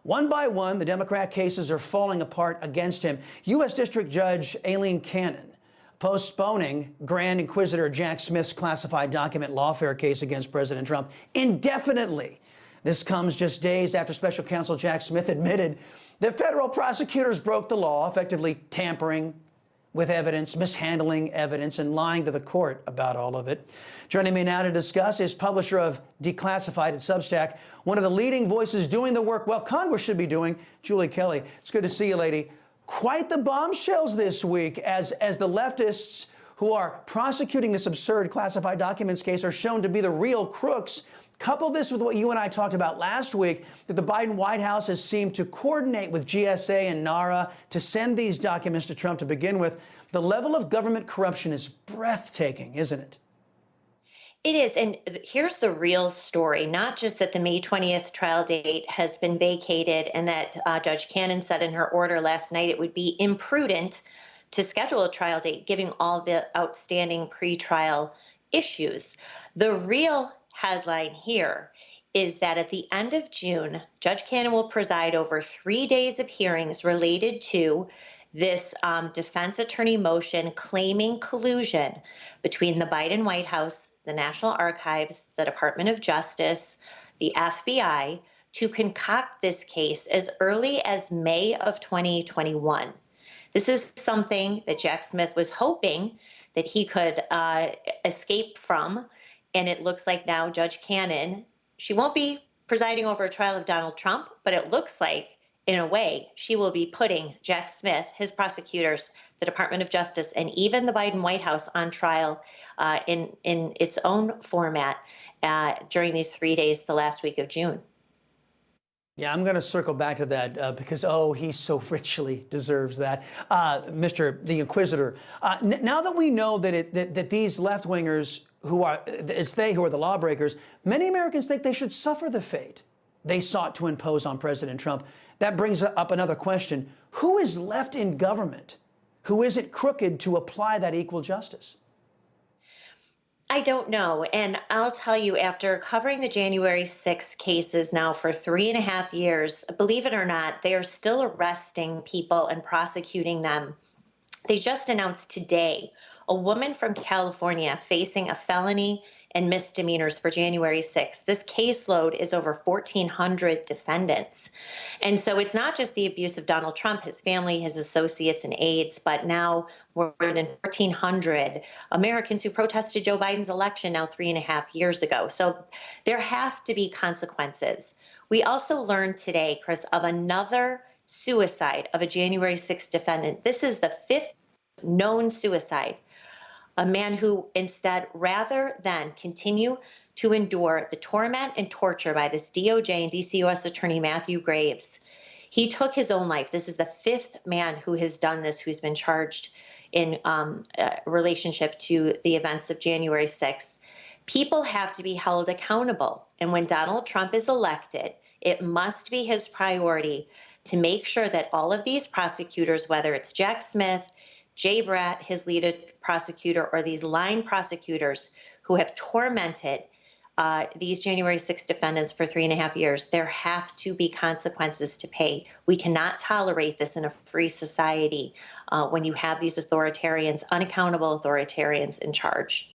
One by one, the Democrat cases are falling apart against him. U.S. District Judge Aileen Cannon postponing Grand Inquisitor Jack Smith's classified document lawfare case against President Trump indefinitely. This comes just days after Special Counsel Jack Smith admitted that federal prosecutors broke the law, effectively tampering with evidence, mishandling evidence, and lying to the court about all of it. Joining me now to discuss is publisher of Declassified at Substack, one of the leading voices doing the work, well, Congress should be doing, Julie Kelly. It's good to see you, lady. Quite the bombshells this week as the leftists who are prosecuting this absurd classified documents case are shown to be the real crooks. Couple this with what you and I talked about last week, that the Biden White House has seemed to coordinate with GSA and NARA to send these documents to Trump to begin with. The level of government corruption is breathtaking, isn't it? It is. And here's the real story, not just that the May 20th trial date has been vacated and that Judge Cannon said in her order last night it would be imprudent to schedule a trial date, given all the outstanding pretrial issues. The real headline here is that at the end of June, Judge Cannon will preside over 3 days of hearings related to this defense attorney motion claiming collusion between the Biden White House, the National Archives, the Department of Justice, the FBI, to concoct this case as early as May of 2021. This is something that Jack Smith was hoping that he could escape from. And it looks like now Judge Cannon, she won't be presiding over a trial of Donald Trump, but it looks like, in a way, she will be putting Jack Smith, his prosecutors, the Department of Justice, and even the Biden White House on trial in its own format during these 3 days, the last week of June. Yeah, I'm going to circle back to that because, oh, he so richly deserves that. Mr. the Inquisitor, now that we know that these left-wingers it's they who are the lawbreakers, many Americans think they should suffer the fate they sought to impose on President Trump. That brings up another question. Who is left in government who isn't crooked to apply that equal justice? I don't know. And I'll tell you, after covering the January 6th cases now for 3.5 years, believe it or not, they are still arresting people and prosecuting them. They just announced today a woman from California facing a felony and misdemeanors for January 6th. This caseload is over 1,400 defendants. And so it's not just the abuse of Donald Trump, his family, his associates, and aides, but now more than 1,400 Americans who protested Joe Biden's election now 3.5 years ago. So there have to be consequences. We also learned today, Chris, of another suicide of a January 6th defendant. This is the 5th known suicide. A man who instead, rather than continue to endure the torment and torture by this DOJ and DC U.S. Attorney Matthew Graves, he took his own life. This is the 5th man who has done this, who's been charged in relationship to the events of January 6th. People have to be held accountable. And when Donald Trump is elected, it must be his priority to make sure that all of these prosecutors, whether it's Jack Smith, Jay Bratt, his lead prosecutor, or these line prosecutors who have tormented these January 6th defendants for 3.5 years, there have to be consequences to pay. We cannot tolerate this in a free society when you have these authoritarians, unaccountable authoritarians in charge.